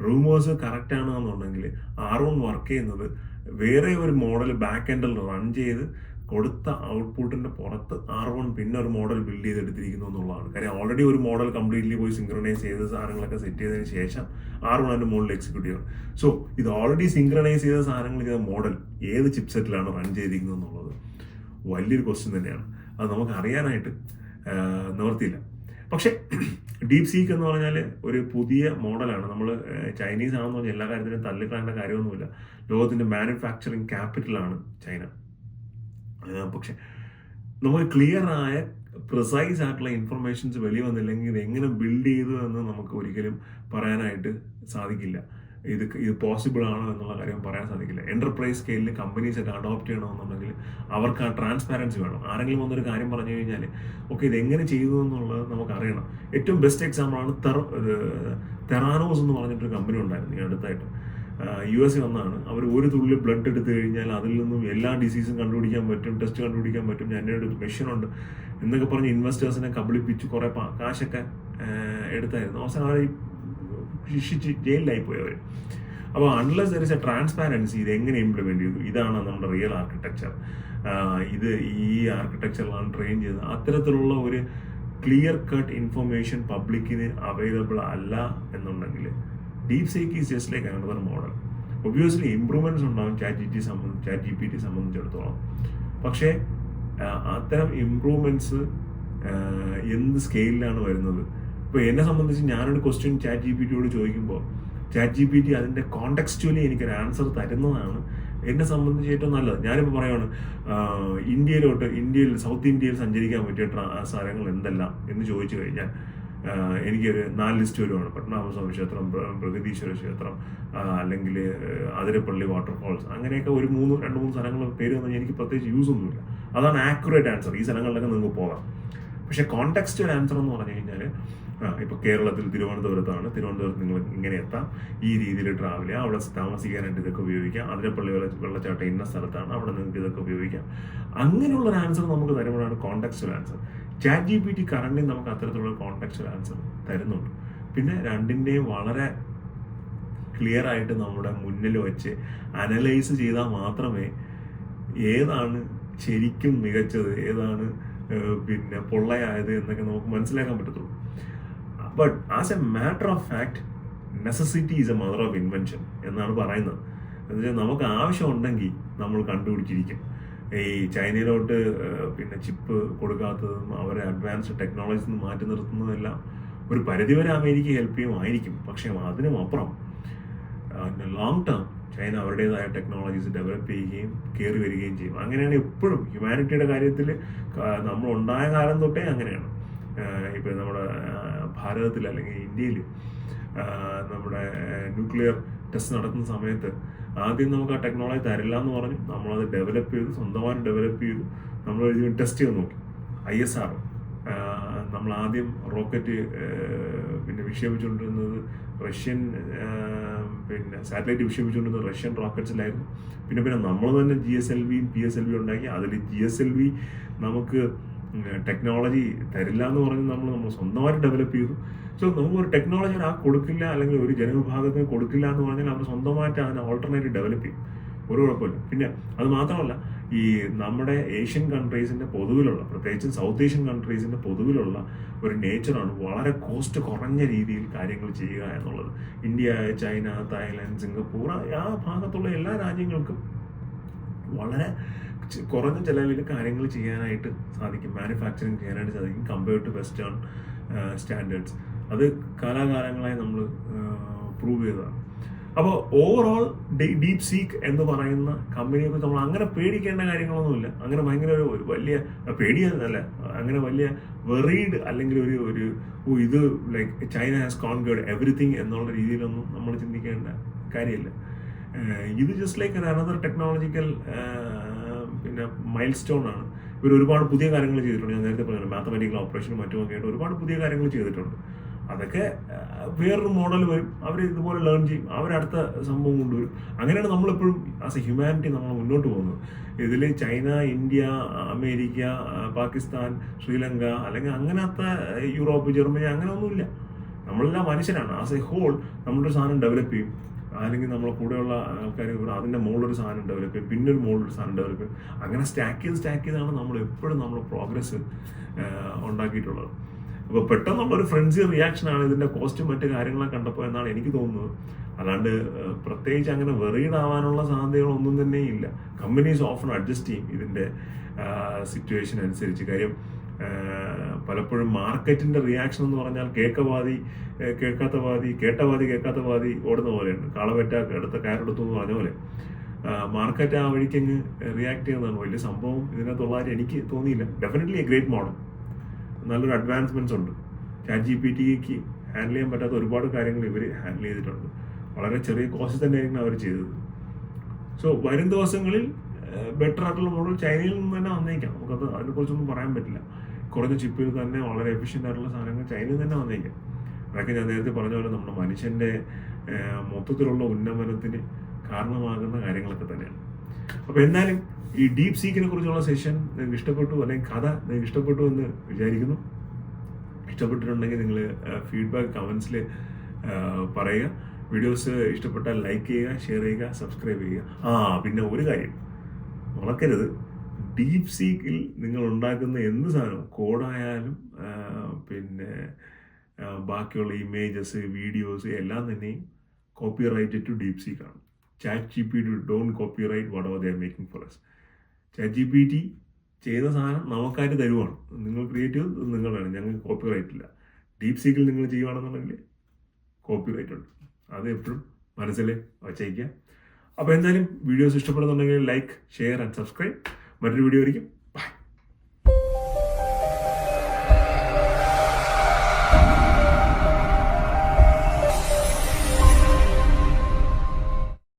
റൂമേഴ്സ് കറക്റ്റ് ആണെന്നുണ്ടെങ്കിൽ R1 വർക്ക് ചെയ്യുന്നത് വേറെ ഒരു മോഡൽ ബാക്ക് എൻഡിൽ റൺ ചെയ്ത് കൊടുത്ത ഔട്ട്പുട്ടിന്റെ പുറത്ത് R1 പിന്നെ ഒരു മോഡൽ ബിൽഡ് ചെയ്തെടുത്തിരിക്കുന്നു എന്നുള്ളതാണ്. കാര്യം ഓൾറെഡി ഒരു മോഡൽ കംപ്ലീറ്റ്ലി പോയി സിങ്ക്രണൈസ് ചെയ്ത സാധനങ്ങളൊക്കെ സെറ്റ് ചെയ്തതിന് ശേഷം R1 അതിന്റെ മുകളിൽ എക്സിക്യൂട്ട് ചെയ്യണം. സോ ഇത് ഓൾറെഡി സിങ്ക്രണൈസ് ചെയ്ത സാധനങ്ങൾ ചെയ്ത മോഡൽ ഏത് ചിപ്സെറ്റിലാണ് റൺ ചെയ്തിരിക്കുന്നത് എന്നുള്ളത് വലിയൊരു ക്വസ്റ്റ്യൻ തന്നെയാണ്. അത് നമുക്ക് അറിയാനായിട്ട് നിവർത്തിയില്ല. പക്ഷേ ഡീപ് സീക്ക് എന്ന് പറഞ്ഞാൽ ഒരു പുതിയ മോഡലാണ്. നമ്മൾ ചൈനീസ് ആണെന്ന് പറഞ്ഞാൽ എല്ലാ കാര്യത്തിലും തള്ളിക്കളയേണ്ട കാര്യമൊന്നുമില്ല. ലോകത്തിന്റെ മാനുഫാക്ചറിങ് ക്യാപിറ്റലാണ് ചൈന. പക്ഷെ നമുക്ക് ക്ലിയർ ആയ പ്രിസൈസ് ആയിട്ടുള്ള ഇൻഫർമേഷൻസ് വെളി വന്നില്ലെങ്കിൽ ഇത് എങ്ങനെ ബിൽഡ് ചെയ്തു എന്ന് നമുക്ക് ഒരിക്കലും പറയാനായിട്ട് സാധിക്കില്ല. ഇത് പോസിബിൾ ആണോ എന്നുള്ള കാര്യം പറയാൻ സാധിക്കില്ല. എന്റർപ്രൈസ് സ്കെയിലിൽ കമ്പനീസ് ഒക്കെ അഡോപ്റ്റ് ചെയ്യണമെന്നുണ്ടെങ്കിൽ അവർക്ക് ആ ട്രാൻസ്പാരൻസി വേണം. ആരെങ്കിലും വന്നൊരു കാര്യം പറഞ്ഞു കഴിഞ്ഞാൽ ഓക്കെ ഇത് എങ്ങനെ ചെയ്തു എന്നുള്ളത് നമുക്ക് അറിയണം. ഏറ്റവും ബെസ്റ്റ് എക്സാമ്പിൾ ആണ് തെറാനോസ് എന്ന് പറഞ്ഞിട്ടൊരു കമ്പനി ഉണ്ടായിരുന്നു ഈ അടുത്തായിട്ട്. US വന്നാണ്. അവർ ഒരു തുള്ളി ബ്ലഡ് എടുത്തു കഴിഞ്ഞാൽ അതിൽ നിന്നും എല്ലാ ഡിസീസും കണ്ടുപിടിക്കാൻ പറ്റും, ടെസ്റ്റ് കണ്ടുപിടിക്കാൻ പറ്റും, എൻ്റെ ഒരു മെഷീനുണ്ട് എന്നൊക്കെ പറഞ്ഞ് ഇൻവെസ്റ്റേഴ്സിനെ കബളിപ്പിച്ച് കുറെ കാശൊക്കെ എടുത്തായിരുന്നു. അവസാനം അവർ ശിക്ഷിച്ച് ജയിലിലായി പോയി അവർ. അപ്പോൾ unless there is A transparency ഇത് എങ്ങനെ ഇംപ്ലിമെന്റ് ചെയ്തു, ഇതാണ് നമ്മുടെ റിയൽ ആർക്കിടെക്ചർ. ഇത് ഈ ആർക്കിടെക്ചറിലാണ് ട്രെയിൻ ചെയ്തത്. അത്തരത്തിലുള്ള ഒരു ക്ലിയർ കട്ട് ഇൻഫർമേഷൻ പബ്ലിക്കിന് അവൈലബിൾ അല്ല എന്നുണ്ടെങ്കിൽ deep seek is just like another model. Obviously improvements ഉണ്ടാവും ചാറ്റ് GPT സംബന്ധിച്ചിടത്തോളം. പക്ഷേ അത്തരം ഇംപ്രൂവ്മെന്റ്സ് എന്ത് സ്കെയിലിലാണ് വരുന്നത്? ഇപ്പോൾ എന്നെ സംബന്ധിച്ച് ഞാനൊരു ക്വസ്റ്റ്യൻ ചാറ്റ് GPTയോട് ചോദിക്കുമ്പോൾ ചാറ്റ് GPT അതിൻ്റെ കോണ്ടെക്സ്റ്റുവലി എനിക്കൊരു ആൻസർ തരുന്നതാണ് എന്നെ സംബന്ധിച്ച് ഏറ്റവും നല്ലത്. ഞാനിപ്പോൾ പറയുകയാണ് ഇന്ത്യയിൽ സൗത്ത് ഇന്ത്യയിൽ സഞ്ചരിക്കാൻ പറ്റിയ സ്ഥലങ്ങൾ എന്തെല്ലാം എന്ന് ചോദിച്ചു കഴിഞ്ഞാൽ എനിക്കൊരു 4 ലിസ്റ്റ് വരുവാണ്. പത്മനാഭസ്വാമി ക്ഷേത്രം, ബൃഹദീശ്വര ക്ഷേത്രം, അല്ലെങ്കിൽ അതിരപ്പള്ളി വാട്ടർഫാൾസ്, അങ്ങനെയൊക്കെ ഒരു 2-3 സ്ഥലങ്ങൾ പേര് തന്നാൽ എനിക്ക് പ്രത്യേകിച്ച് യൂസ് ഒന്നുമില്ല. അതാണ് ആക്യുറേറ്റ് ആൻസർ. ഈ സ്ഥലങ്ങളിലൊക്കെ നിങ്ങൾക്ക് പോകാം. പക്ഷേ കോണ്ടെക്സ്റ്റുവൽ ആൻസർ എന്ന് പറഞ്ഞു കഴിഞ്ഞാൽ ഇപ്പോൾ കേരളത്തിൽ തിരുവനന്തപുരത്താണ്, തിരുവനന്തപുരത്ത് നിങ്ങൾ ഇങ്ങനെ എത്താം, ഈ രീതിയിൽ ട്രാവൽ ചെയ്യാം, അവിടെ താമസിക്കാനായിട്ട് ഇതൊക്കെ ഉപയോഗിക്കാം, അതിരപ്പള്ളി വെള്ളച്ചാട്ടം ഇന്ന സ്ഥലത്താണ്, അവിടെ നിങ്ങൾക്ക് ഇതൊക്കെ ഉപയോഗിക്കാം. അങ്ങനെയുള്ളൊരു ആൻസർ നമുക്ക് തരുമ്പോഴാണ് contextual answer. Chat GPT current നമുക്ക് അത്തരത്തിലുള്ള കോണ്ടെക്സ്റ്റുവൽ ആൻസർ തരുന്നുണ്ട്. പിന്നെ രണ്ടിൻ്റെയും വളരെ ക്ലിയർ ആയിട്ട് നമ്മുടെ മുന്നിൽ വെച്ച് അനലൈസ് ചെയ്താൽ മാത്രമേ ഏതാണ് ശരിക്കും മികച്ചത്, ഏതാണ് പിന്നെ പൊള്ളയായത് എന്നൊക്കെ നമുക്ക് മനസ്സിലാക്കാൻ പറ്റത്തുള്ളൂ. But as A matter of fact necessity is A mother of invention എന്നാണ് പറയുന്നത്. എന്നുവെച്ചാൽ നമുക്ക് ആവശ്യമുണ്ടെങ്കിൽ നമ്മൾ കണ്ടുപിടിച്ചിരിക്കും. ഈ ചൈനയിലോട്ട് പിന്നെ ചിപ്പ് കൊടുക്കാത്തതും അവരെ അഡ്വാൻസ്ഡ് ടെക്നോളജീസ് നിന്ന് മാറ്റി നിർത്തുന്നതെല്ലാം ഒരു പരിധിവരെ അമേരിക്ക ഹെൽപ്പ് ചെയ്യുമായിരിക്കും. പക്ഷേ അതിനും അപ്പുറം ലോങ് ടേം ചൈന അവരുടേതായ ടെക്നോളജീസ് ഡെവലപ്പ് ചെയ്യുകയും കയറി വരികയും ചെയ്യും. അങ്ങനെയാണ് എപ്പോഴും ഹ്യൂമാനിറ്റിയുടെ കാര്യത്തിൽ നമ്മൾ ഉണ്ടായ കാലം തൊട്ടേ അങ്ങനെയാണ്. ഇപ്പം നമ്മുടെ ഭാരതത്തിൽ അല്ലെങ്കിൽ ഇന്ത്യയിൽ നമ്മുടെ ന്യൂക്ലിയർ ടെസ്റ്റ് നടത്തുന്ന സമയത്ത് ആദ്യം നമുക്ക് ആ ടെക്നോളജി തരില്ല എന്ന് പറഞ്ഞു. നമ്മളത് ഡെവലപ്പ് ചെയ്തു, സ്വന്തമായിട്ട് ഡെവലപ്പ് ചെയ്തു. നമ്മൾ ടെസ്റ്റ് ചെയ്ത് നോക്കി. ISR നമ്മൾ ആദ്യം റോക്കറ്റ് പിന്നെ വിക്ഷേപിച്ചുകൊണ്ടിരുന്നത് റഷ്യൻ പിന്നെ സാറ്റലൈറ്റ് വിക്ഷേപിച്ചുകൊണ്ടിരുന്നത് റഷ്യൻ റോക്കറ്റ്സിലായിരുന്നു. പിന്നെ നമ്മൾ തന്നെ GSLVയും PSLV ഉണ്ടാക്കി. അതിൽ GSLV നമുക്ക് ടെക്നോളജി തരില്ല എന്ന് പറഞ്ഞ് നമ്മൾ സ്വന്തമായിട്ട് ഡെവലപ്പ് ചെയ്തു. സോ നമുക്കൊരു ടെക്നോളജി ഒരാൾക്ക് കൊടുക്കില്ല, അല്ലെങ്കിൽ ഒരു ജനവിഭാഗത്തിന് കൊടുക്കില്ല എന്ന് പറഞ്ഞാൽ അവർ സ്വന്തമായിട്ട് അതിനെ ഓൾട്ടർനേറ്റീവ് ഡെവലപ്പ് ചെയ്യും. ഒരു കുഴപ്പമില്ല. പിന്നെ അത് മാത്രമല്ല, ഈ നമ്മുടെ ഏഷ്യൻ കൺട്രീസിന്റെ പൊതുവിലുള്ള, പ്രത്യേകിച്ചും സൗത്ത് ഏഷ്യൻ കൺട്രീസിന്റെ പൊതുവിലുള്ള ഒരു നേച്ചറാണ് വളരെ കോസ്റ്റ് കുറഞ്ഞ രീതിയിൽ കാര്യങ്ങൾ ചെയ്യുക എന്നുള്ളത്. ഇന്ത്യ, ചൈന, തായ്ലാൻഡ്, സിംഗപ്പൂർ, ആ ഭാഗത്തുള്ള എല്ലാ രാജ്യങ്ങൾക്കും വളരെ കുറഞ്ഞ ചിലവിൽ കാര്യങ്ങൾ ചെയ്യാനായിട്ട് സാധിക്കും, മാനുഫാക്ചറിങ് ചെയ്യാനായിട്ട് സാധിക്കും കമ്പയർഡ് ടു വെസ്റ്റേൺ സ്റ്റാൻഡേർഡ്സ്. അത് കാലാകാലങ്ങളായി നമ്മൾ പ്രൂവ് ചെയ്തതാണ്. അപ്പോൾ ഓവറോൾ ഡീപ് സീക്ക് എന്ന് പറയുന്ന കമ്പനിയെ കുറിച്ച് നമ്മൾ അങ്ങനെ പേടിക്കേണ്ട കാര്യങ്ങളൊന്നുമില്ല. അങ്ങനെ ഭയങ്കര ഒരു വലിയ പേടിയല്ല, അങ്ങനെ വലിയ വെറീഡ് അല്ലെങ്കിൽ ഒരു ഇത് like China has conquered everything എന്നുള്ള രീതിയിലൊന്നും നമ്മൾ ചിന്തിക്കേണ്ട കാര്യമില്ല. ഇത് ജസ്റ്റ് ലൈക്ക് അനദർ ടെക്നോളജിക്കൽ പിന്നെ മൈൽ സ്റ്റോൺ ആണ്. ഇവർ ഒരുപാട് പുതിയ കാര്യങ്ങൾ ചെയ്തിട്ടുണ്ട്. ഞാൻ നേരത്തെ പറഞ്ഞു മാത്തമാറ്റിക്കൽ ഓപ്പറേഷനും മറ്റുമൊക്കെ ആയിട്ട് ഒരുപാട് പുതിയ കാര്യങ്ങൾ ചെയ്തിട്ടുണ്ട്. അതൊക്കെ വേറൊരു മോഡൽ വരും, അവർ ഇതുപോലെ ലേൺ ചെയ്യും, അവരടുത്ത സംഭവം കൊണ്ടുവരും. അങ്ങനെയാണ് നമ്മളെപ്പോഴും ആസ് എ ഹ്യൂമാനിറ്റി നമ്മൾ മുന്നോട്ട് പോകുന്നത്. ഇതിൽ China, India, America, Pakistan, Sri Lanka അല്ലെങ്കിൽ അങ്ങനത്തെ യൂറോപ്പ്, ജർമ്മനി അങ്ങനെയൊന്നുമില്ല. നമ്മളെല്ലാം മനുഷ്യരാണ്. ആസ് എ ഹോൾ നമ്മളൊരു സാധനം ഡെവലപ്പ് ചെയ്യും, അല്ലെങ്കിൽ നമ്മളെ കൂടെയുള്ള ആൾക്കാർ അതിൻ്റെ മുകളിലൊരു സാധനം ഡെവലപ്പ് ചെയ്യും, പിന്നെ ഒരു മുകളിലൊരു സാധനം ഡെവലപ്പ് ചെയ്യും. അങ്ങനെ സ്റ്റാക്ക് ചെയ്താണ് നമ്മൾ എപ്പോഴും നമ്മൾ പ്രോഗ്രസ് ഉണ്ടാക്കിയിട്ടുള്ളത്. അപ്പോൾ പെട്ടെന്നുള്ളൊരു ഫ്രണ്ട്സി റിയാക്ഷനാണ് ഇതിൻ്റെ കോസ്റ്റും മറ്റു കാര്യങ്ങളൊക്കെ കണ്ടപ്പോൾ എന്നാണ് എനിക്ക് തോന്നുന്നത്. അല്ലാണ്ട് പ്രത്യേകിച്ച് അങ്ങനെ വെറീഡ് ആവാനുള്ള സാധ്യതകളൊന്നും തന്നെ ഇല്ല. കമ്പനീസ് ഓഫൺ അഡ്ജസ്റ്റ് ചെയ്യും ഇതിൻ്റെ സിറ്റുവേഷൻ അനുസരിച്ച്. കാര്യം പലപ്പോഴും മാർക്കറ്റിൻ്റെ റിയാക്ഷൻ എന്ന് പറഞ്ഞാൽ കേൾക്കാത്ത പാതി ഓടുന്ന പോലെയാണ്. കാളവെറ്റ എടുത്ത കയറെടുത്തു എന്ന് പറഞ്ഞ പോലെ മാർക്കറ്റ് ആ വഴിക്കങ്ങ് റിയാക്ട് ചെയ്യുന്നതാണ്. വലിയ സംഭവം ഇതിനകത്തുള്ളതായിട്ട് എനിക്ക് തോന്നിയില്ല. ഡെഫിനറ്റ്ലി എ ഗ്രേറ്റ് മോഡൽ, നല്ലൊരു അഡ്വാൻസ്മെന്റ്സ് ഉണ്ട്. ChatGPTക്ക് ഹാൻഡിൽ ചെയ്യാൻ പറ്റാത്ത ഒരുപാട് കാര്യങ്ങൾ ഇവർ ഹാൻഡിൽ ചെയ്തിട്ടുണ്ട്. വളരെ ചെറിയ കോസ്റ്റ് തന്നെയായിരിക്കും അവർ ചെയ്തത്. സോ വരും ദിവസങ്ങളിൽ ബെറ്റർ ആയിട്ടുള്ള മോഡൽ ചൈനയിൽ നിന്ന് തന്നെ വന്നേക്കാം. നമുക്കത് അതിനെക്കുറിച്ചൊന്നും പറയാൻ പറ്റില്ല. കുറഞ്ഞ ചിപ്പിൽ തന്നെ വളരെ എഫിഷ്യൻ്റ് ആയിട്ടുള്ള സാധനങ്ങൾ ചൈനയിൽ തന്നെ വന്നേക്കാം. അതൊക്കെ ഞാൻ നേരത്തെ പറഞ്ഞ പോലെ നമ്മുടെ മനുഷ്യൻ്റെ മൊത്തത്തിലുള്ള ഉന്നമനത്തിന് കാരണമാകുന്ന കാര്യങ്ങളൊക്കെ തന്നെയാണ്. അപ്പോൾ എന്നാലും ഈ ഡീപ് സീക്കിനെ കുറിച്ചുള്ള സെഷൻ നിങ്ങൾക്ക് ഇഷ്ടപ്പെട്ടു, അല്ലെങ്കിൽ കഥ നിങ്ങൾക്ക് ഇഷ്ടപ്പെട്ടു എന്ന് വിചാരിക്കുന്നു. ഇഷ്ടപ്പെട്ടിട്ടുണ്ടെങ്കിൽ നിങ്ങൾ ഫീഡ്ബാക്ക് കമൻസിൽ പറയുക. വീഡിയോസ് ഇഷ്ടപ്പെട്ടാൽ ലൈക്ക് ചെയ്യുക, ഷെയർ ചെയ്യുക, സബ്സ്ക്രൈബ് ചെയ്യുക. പിന്നെ ഒരു കാര്യം മറക്കരുത്, ഡീപ് സീക്കിൽ നിങ്ങൾ ഉണ്ടാക്കുന്ന എന്ത് സാധനവും, കോഡായാലും പിന്നെ ബാക്കിയുള്ള ഇമേജസ്, വീഡിയോസ് എല്ലാം തന്നെയും കോപ്പി റൈറ്റ് ടു ഡീപ് സീക്കാണ്. ChatGPT don't copyright whatever they are making for us. ChatGPT ചെയ്ത സാധനം നമുക്കായിട്ട് തരുവാണ്. നിങ്ങൾ ക്രിയേറ്റ് ചെയ്ത് നിങ്ങളാണ്, ഞങ്ങൾക്ക് കോപ്പി റൈറ്റ് ഇല്ല. ഡീപ് സീക്കിൽ നിങ്ങൾ ചെയ്യുകയാണെന്നുണ്ടെങ്കിൽ കോപ്പി റൈറ്റ് ഉണ്ട്. അത് എപ്പോഴും മനസ്സിൽ വച്ചേക്കുക. അപ്പോൾ എന്തായാലും വീഡിയോസ് ഇഷ്ടപ്പെടുന്നുണ്ടെങ്കിൽ ലൈക്ക്, ഷെയർ ആൻഡ് സബ്സ്ക്രൈബ്. മറ്റൊരു വീഡിയോ ആയിരിക്കും.